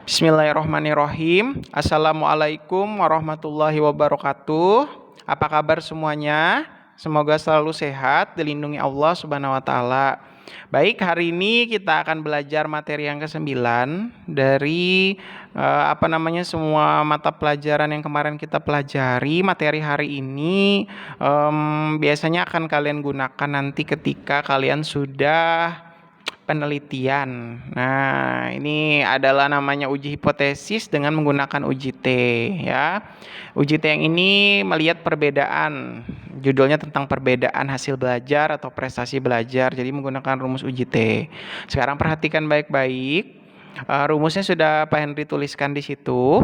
Bismillahirrahmanirrahim. Assalamualaikum warahmatullahi wabarakatuh. Apa kabar semuanya? Semoga selalu sehat, dilindungi Allah Subhanahu wa taala. Baik, hari ini kita akan belajar materi yang ke-9 dari semua mata pelajaran yang kemarin kita pelajari. Materi hari ini biasanya akan kalian gunakan nanti ketika kalian sudah penelitian. Nah, ini adalah namanya uji hipotesis dengan menggunakan uji T ya. Uji T yang ini melihat perbedaan. Judulnya tentang perbedaan hasil belajar atau prestasi belajar. Jadi menggunakan rumus uji T. Sekarang perhatikan baik-baik. Rumusnya sudah Pak Henry tuliskan di situ.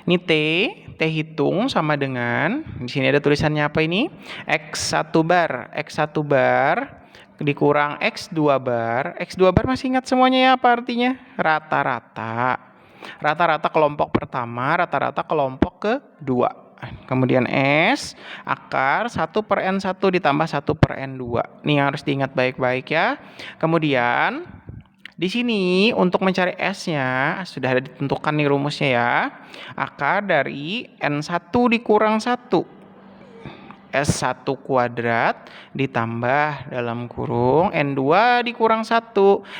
Ini T hitung sama dengan, di sini ada tulisannya apa ini? X1 bar. X1 bar dikurang X2 bar. X2 bar masih ingat semuanya ya apa artinya? Rata-rata. Rata-rata kelompok pertama, rata-rata kelompok kedua. Kemudian S akar 1/N1 ditambah 1/N2. Ini yang harus diingat baik-baik ya. Kemudian di sini untuk mencari S-nya sudah ada ditentukan nih rumusnya ya. Akar dari N1 dikurang 1. S1 kuadrat ditambah dalam kurung N2 dikurang 1.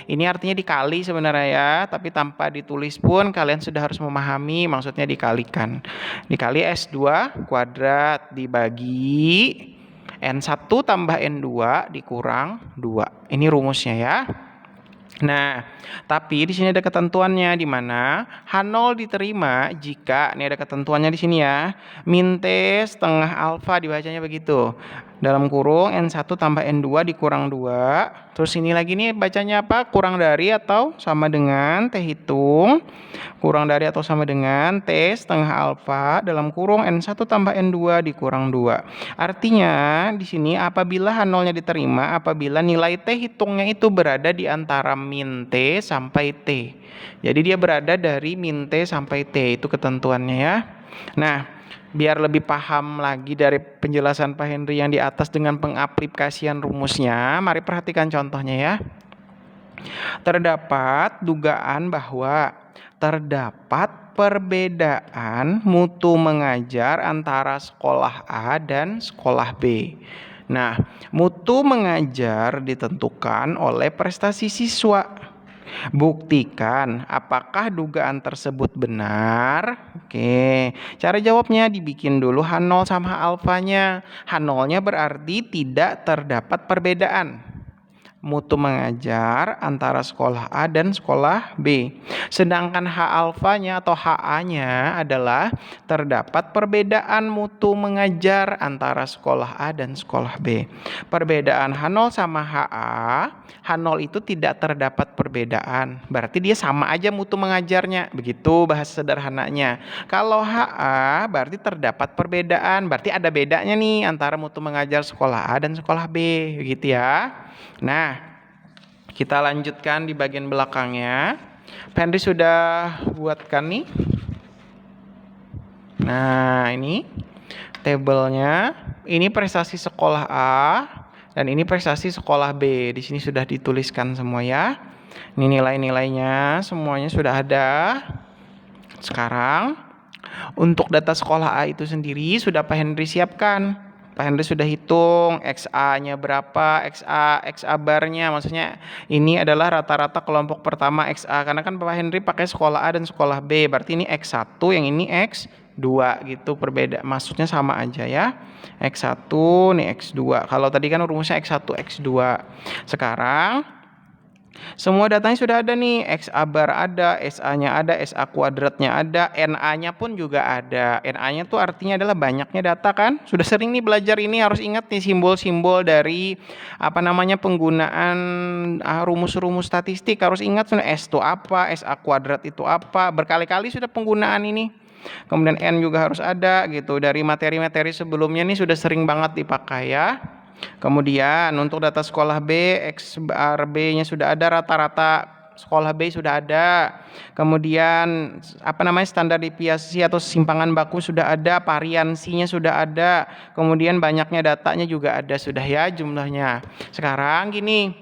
Ini artinya dikali sebenarnya ya, tapi tanpa ditulis pun kalian sudah harus memahami maksudnya dikalikan. Dikali S2 kuadrat dibagi N1 tambah N2 dikurang 2. Ini rumusnya ya. Nah, tapi di sini ada ketentuannya di mana H0 diterima jika ini ada ketentuannya di sini ya. Min T setengah alfa dibacanya begitu. Dalam kurung N1 tambah N2 dikurang 2. Terus ini lagi nih bacanya apa? Kurang dari atau sama dengan T hitung. Kurang dari atau sama dengan T setengah alfa dalam kurung N1 tambah N2 dikurang 2. Artinya di sini apabila H0-nya diterima, apabila nilai T hitungnya itu berada di antara min T sampai T. Jadi dia berada dari min T sampai T, itu ketentuannya ya. Nah, biar lebih paham lagi dari penjelasan Pak Henry yang di atas dengan pengaplikasian rumusnya, mari perhatikan contohnya ya. Terdapat dugaan bahwa terdapat perbedaan mutu mengajar antara sekolah A dan sekolah B. Nah, mutu mengajar ditentukan oleh prestasi siswa. Buktikan apakah dugaan tersebut benar. Oke, cara jawabnya dibikin dulu H0 sama alfanya. H0-nya berarti tidak terdapat perbedaan mutu mengajar antara sekolah A dan sekolah B. Sedangkan H alfanya atau HA-nya adalah terdapat perbedaan mutu mengajar antara sekolah A dan sekolah B. Perbedaan H0 sama HA, H0 itu tidak terdapat perbedaan. Berarti dia sama aja mutu mengajarnya. Begitu bahasa sederhananya. Kalau HA berarti terdapat perbedaan. Berarti ada bedanya nih antara mutu mengajar sekolah A dan sekolah B. Begitu ya. Nah, kita lanjutkan di bagian belakangnya. Henry sudah buatkan nih. Nah, ini tabelnya. Ini prestasi sekolah A dan ini prestasi sekolah B. Di sini sudah dituliskan semua ya. Ini nilai-nilainya semuanya sudah ada. Sekarang untuk data sekolah A itu sendiri sudah Pak Henry siapkan. Pak Henry sudah hitung XA-nya berapa, XA barnya, maksudnya ini adalah rata-rata kelompok pertama XA, karena kan Pak Henry pakai sekolah A dan sekolah B, berarti ini X1, yang ini X2 gitu, perbedaan, maksudnya sama aja ya. X1, nih X2, kalau tadi kan rumusnya X1, X2. Sekarang semua datanya sudah ada nih, XA bar ada, SA-nya ada, SA kuadratnya ada, NA-nya pun juga ada. NA-nya tuh artinya adalah banyaknya data kan? Sudah sering nih belajar ini, harus ingat nih simbol-simbol dari penggunaan rumus-rumus statistik. Harus ingat S itu apa, SA kuadrat itu apa. Berkali-kali sudah penggunaan ini. Kemudian N juga harus ada gitu. Dari materi-materi sebelumnya nih sudah sering banget dipakai ya. Kemudian untuk data sekolah B, X bar B-nya sudah ada, rata-rata sekolah B sudah ada. Kemudian standar deviasi atau simpangan baku sudah ada, variansinya sudah ada. Kemudian banyaknya datanya juga ada sudah ya jumlahnya. Sekarang gini,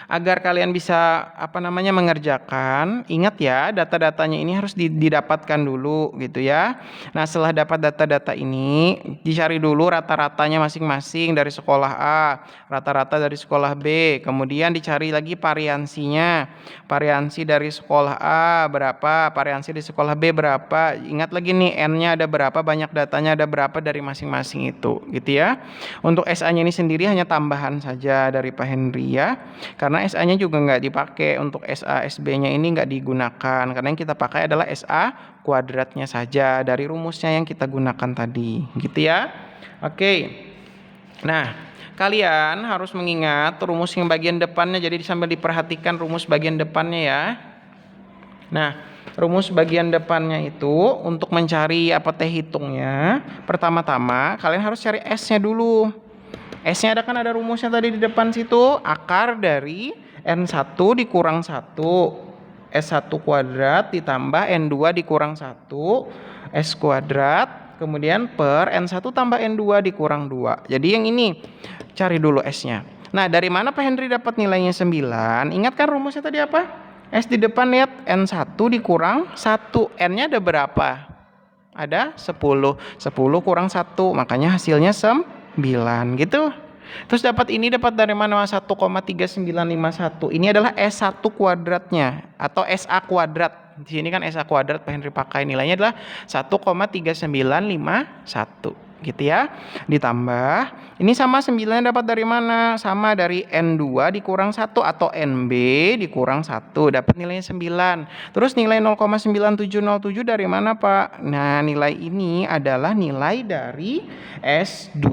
Agar kalian bisa mengerjakan, ingat ya data-datanya ini harus didapatkan dulu gitu ya. Nah, setelah dapat data-data ini, dicari dulu rata-ratanya masing-masing dari sekolah A, rata-rata dari sekolah B, kemudian dicari lagi variansinya. Variansi dari sekolah A berapa, variansi di sekolah B berapa. Ingat lagi nih N-nya ada berapa, banyak datanya ada berapa dari masing-masing itu gitu ya. Untuk SA-nya ini sendiri hanya tambahan saja dari Pak Henry ya. Karena SA-nya juga nggak dipakai, untuk SA SB-nya ini nggak digunakan, karena yang kita pakai adalah SA kuadratnya saja dari rumusnya yang kita gunakan tadi, gitu ya. Oke. Nah, kalian harus mengingat rumus yang bagian depannya, jadi sambil diperhatikan rumus bagian depannya ya. Nah, rumus bagian depannya itu untuk mencari T hitungnya, pertama-tama kalian harus cari S-nya dulu. S-nya ada rumusnya tadi di depan situ, akar dari N1 dikurang 1 S1 kuadrat ditambah N2 dikurang 1 S kuadrat, kemudian per N1 tambah N2 dikurang 2. Jadi yang ini cari dulu S-nya. Nah, dari mana Pak Henry dapat nilainya 9? Ingat kan rumusnya tadi apa? S di depan, lihat N1 dikurang 1. N-nya ada berapa? Ada 10. 10 kurang 1, makanya hasilnya 9 gitu. Terus dapat dari mana? 1,3951. Ini adalah S1 kuadratnya atau SA kuadrat. Di sini kan SA kuadrat Pak Henry pakai, nilainya adalah 1,3951 gitu ya. Ditambah ini sama 9 dapat dari mana? Sama dari N2 dikurang 1 atau NB dikurang 1, dapat nilainya 9. Terus nilai 0,9707 dari mana Pak? Nah, nilai ini adalah nilai dari S2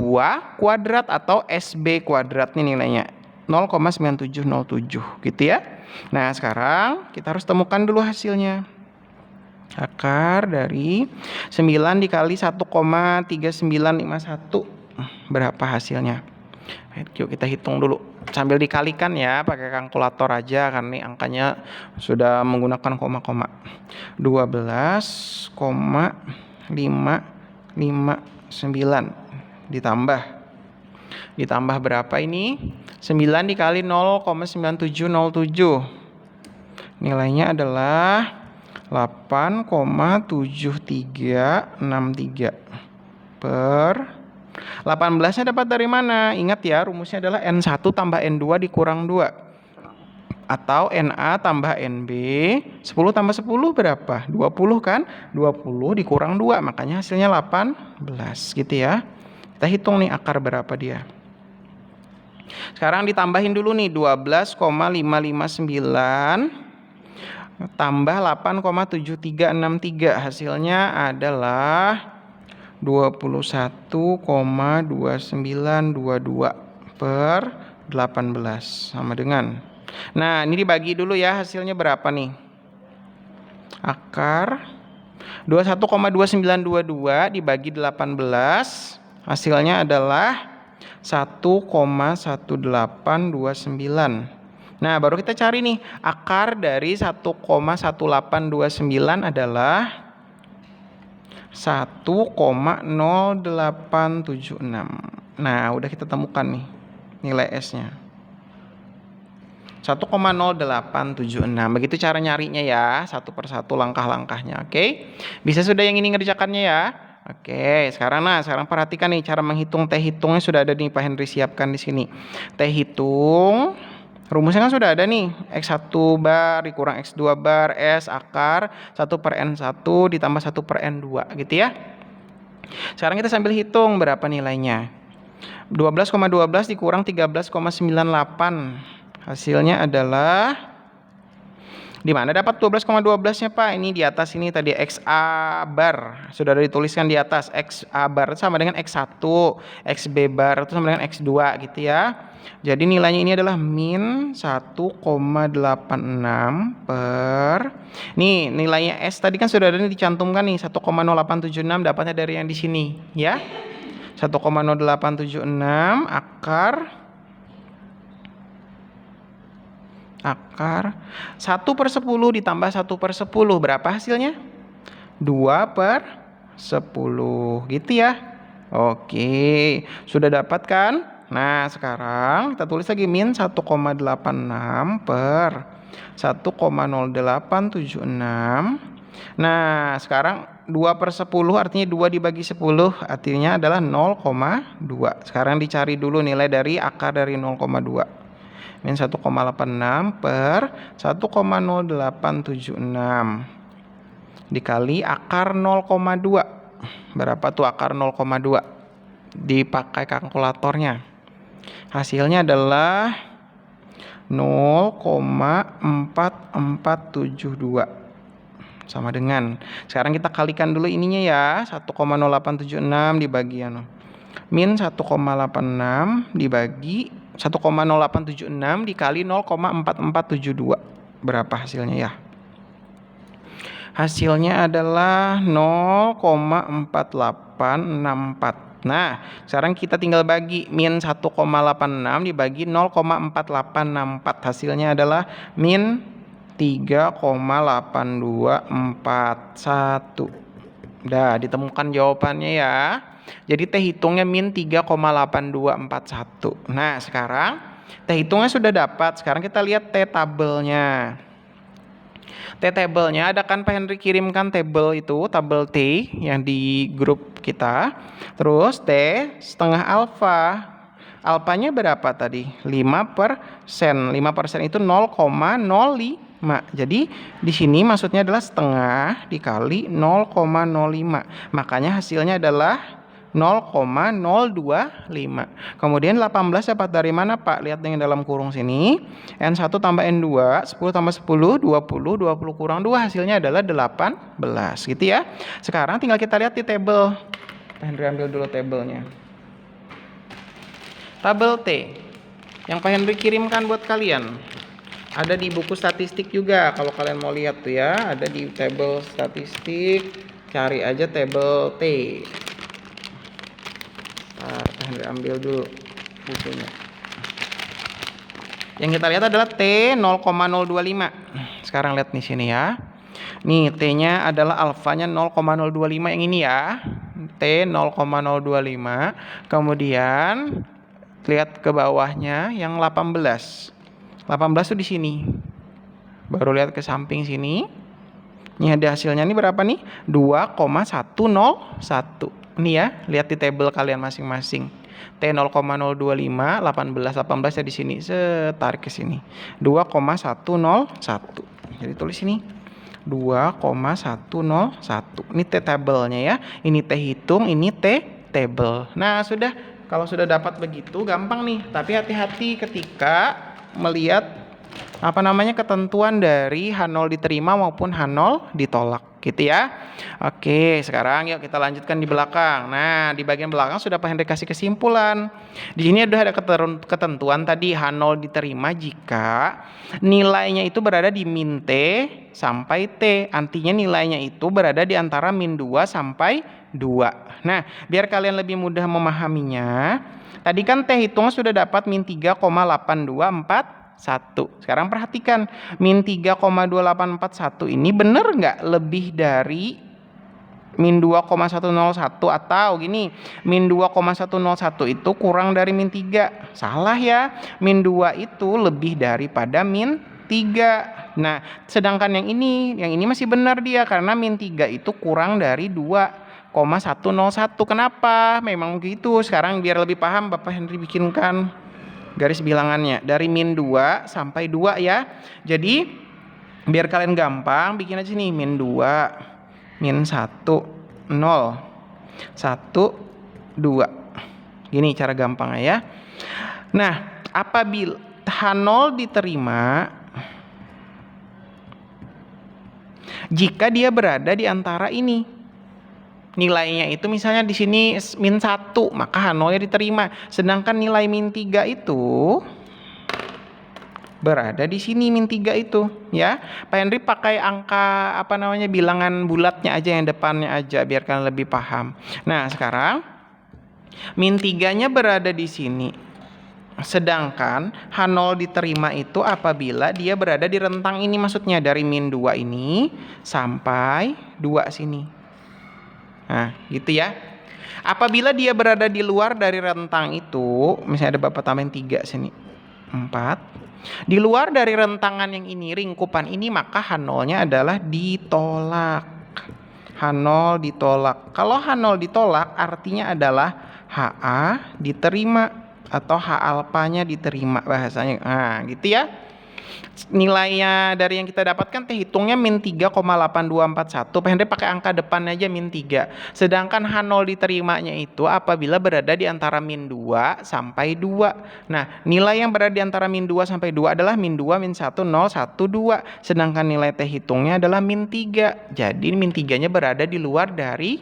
kuadrat atau SB kuadrat, nih nilainya 0,9707 gitu ya. Nah, sekarang kita harus temukan dulu hasilnya. Akar dari 9 dikali 1,3951 berapa hasilnya? Yuk kita hitung dulu sambil dikalikan ya, pakai kalkulator aja karena ini angkanya sudah menggunakan koma-koma. 12,559 ditambah berapa ini? 9 dikali 0,9707, nilainya adalah 8,7363 per 18-nya dapat dari mana? Ingat ya, rumusnya adalah N1 tambah N2 dikurang 2 atau NA tambah NB. 10 tambah 10 berapa? 20 kan? 20 dikurang 2, makanya hasilnya 18 gitu ya. Kita hitung nih akar berapa dia. Sekarang ditambahin dulu nih, 12,559 tambah 8,7363, hasilnya adalah 21,2922 per 18 sama dengan. Nah, ini dibagi dulu ya, hasilnya berapa nih? Akar 21,2922 dibagi 18, hasilnya adalah 1,1829. Nah, baru kita cari nih, akar dari 1,1829 adalah 1,0876. Nah, udah kita temukan nih nilai S-nya. 1,0876. Begitu cara nyarinya ya, satu persatu langkah-langkahnya. Oke. Bisa sudah yang ini ngerjakannya ya? Oke, sekarang perhatikan nih cara menghitung T hitungnya sudah ada nih Pak Henry siapkan di sini. T hitung rumusnya kan sudah ada nih, X1 bar dikurang X2 bar S akar 1 per N1 ditambah 1 per N2 gitu ya. Sekarang kita sambil hitung berapa nilainya. 12,12 dikurang 13,98, hasilnya adalah, di mana dapat 12,12-nya Pak? Ini di atas ini tadi XA bar. Sudah dituliskan di atas. XA bar sama dengan X1, XB bar itu sama dengan X2 gitu ya. Jadi nilainya ini adalah min 1,86 per, nih nilainya S tadi kan sudah ada dicantumkan nih, 1,0876 dapatnya dari yang di sini ya. 1,0876 akar 1 per 10 ditambah 1 per 10 berapa hasilnya? 2 per 10 gitu ya. Oke, sudah dapat kan? Nah, sekarang kita tulis lagi min 1,86 per 1,0876. Nah, sekarang 2 per 10 artinya 2 dibagi 10 artinya adalah 0,2. Sekarang dicari dulu nilai dari akar dari 0,2. Min 1,86 per 1,0876 dikali akar 0,2. Berapa tuh akar 0,2? Dipakai kalkulatornya. Hasilnya adalah 0,4472. Sama dengan, sekarang kita kalikan dulu ininya ya, 1,0876 dibagi min 1,86 dibagi 1,0876 dikali 0,4472. Berapa hasilnya ya? Hasilnya adalah 0,4864. Nah, sekarang kita tinggal bagi min 1,86 dibagi 0,4864. Hasilnya adalah min 3,8241. Udah ditemukan jawabannya ya. Jadi T hitungnya min 3,8241. Nah, sekarang T hitungnya sudah dapat. Sekarang kita lihat T tabelnya. T tabelnya ada kan Pak Henry kirimkan tabel itu, tabel T yang di grup kita. Terus T setengah alfa. Alfanya berapa tadi? 5%. 5% itu 0,05. Jadi di sini maksudnya adalah setengah dikali 0,05. Makanya hasilnya adalah 0,025. Kemudian 18 dapat dari mana Pak? Lihat yang dalam kurung sini. N1 tambah N2, 10 tambah 10, 20, 20 kurang 2 hasilnya adalah 18 gitu ya. Sekarang tinggal kita lihat di tabel. Pak Henry ambil dulu tabelnya. Tabel T yang Pak Henry kirimkan buat kalian. Ada di buku statistik juga kalau kalian mau lihat tuh ya, ada di tabel statistik, cari aja tabel T. Pak Henry ambil dulu bukunya. Yang kita lihat adalah T 0,025. Sekarang lihat di sini ya. Nih T-nya adalah alfanya 0,025 yang ini ya. T 0,025. Kemudian lihat ke bawahnya yang 18. 18 tuh di sini. Baru lihat ke samping sini. Ini ada hasilnya nih berapa nih? 2,101. Ini ya, lihat di tabel kalian masing-masing. T 0,025, 18 ya di sini. Tarik ke sini. 2,101. Jadi tulis ini 2,101. Ini T tabelnya ya. Ini T hitung, ini T tabel. Nah, sudah. Kalau sudah dapat begitu gampang nih. Tapi hati-hati ketika melihat ketentuan dari H0 diterima maupun H0 ditolak gitu ya. Oke, sekarang yuk kita lanjutkan di belakang. Nah, di bagian belakang sudah Pak Henry kasih kesimpulan. Di sini ada ketentuan tadi H0 diterima jika nilainya itu berada di min T sampai T. Artinya nilainya itu berada di antara min 2 sampai 2. Nah, biar kalian lebih mudah memahaminya, tadi kan T hitungnya sudah dapat min 3,8241. Sekarang perhatikan, min 3,2841 ini benar nggak lebih dari min 2,101 atau gini, min 2,101 itu kurang dari min 3. Salah ya, min 2 itu lebih daripada min 3. Nah, sedangkan yang ini masih benar dia karena min 3 itu kurang dari 2,101. Kenapa? Memang gitu. Sekarang biar lebih paham Bapak Henry bikinkan garis bilangannya dari min 2 sampai 2 ya. Jadi biar kalian gampang bikin aja nih min 2, min 1, 0, 1, 2. Gini cara gampangnya ya. Nah, apabila H0 diterima jika dia berada di antara ini. Nilainya itu misalnya di sini min 1, maka H0-nya diterima. Sedangkan nilai min 3 itu berada di sini min 3 itu, ya. Pak Henry pakai angka bilangan bulatnya aja yang depannya aja biar kalian lebih paham. Nah, sekarang min 3-nya berada di sini. Sedangkan H0 diterima itu apabila dia berada di rentang ini, maksudnya dari min 2 ini sampai 2 sini. Nah, gitu ya. Apabila dia berada di luar dari rentang itu, misalnya ada Bapak tambahin 3 sini. 4. Di luar dari rentangan yang ini, ringkupan ini, maka H0-nya adalah ditolak. H0 ditolak. Kalau H0 ditolak artinya adalah HA diterima atau H alfanya diterima bahasanya. Nah, gitu ya. Nilainya dari yang kita dapatkan teh hitungnya min 3,8241. Pak Henry pakai angka depannya aja min 3. Sedangkan H0 diterimanya itu apabila berada di antara min 2 sampai 2. Nah, nilai yang berada di antara min 2 sampai 2 adalah min 2, min 1, 0, 1, 2. Sedangkan nilai teh hitungnya adalah min 3. Jadi min 3-nya berada di luar dari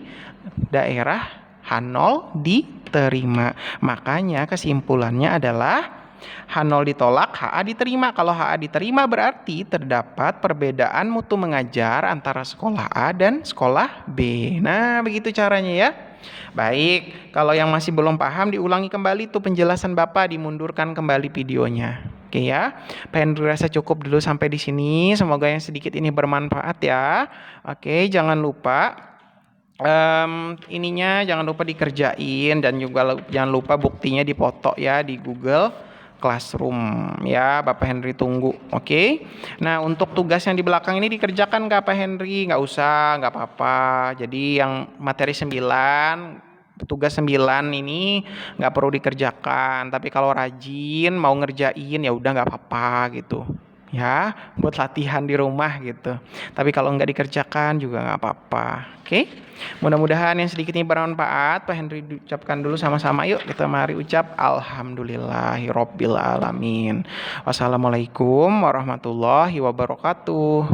daerah H0 diterima. Makanya kesimpulannya adalah H0 ditolak, HA diterima. Kalau HA diterima berarti terdapat perbedaan mutu mengajar antara sekolah A dan sekolah B. Nah, begitu caranya ya. Baik, kalau yang masih belum paham diulangi kembali tuh penjelasan Bapak, dimundurkan kembali videonya. Oke ya. Pengen rasa cukup dulu sampai di sini. Semoga yang sedikit ini bermanfaat ya. Oke, jangan lupa ininya jangan lupa dikerjain dan juga jangan lupa buktinya dipoto ya di Google Classroom ya. Bapak Henry tunggu. Oke. Nah, untuk tugas yang di belakang ini dikerjakan nggak Pak Henry? Nggak usah, nggak apa-apa. Jadi yang materi 9, tugas 9 ini nggak perlu dikerjakan. Tapi kalau rajin mau ngerjain ya udah nggak apa-apa gitu ya, buat latihan di rumah gitu. Tapi kalau nggak dikerjakan juga nggak apa-apa. Oke, mudah-mudahan yang sedikit ini bermanfaat. Pak Henry ucapkan dulu sama-sama, yuk kita mari ucap alhamdulillahirobbil alamin. Wassalamualaikum warahmatullahi wabarakatuh.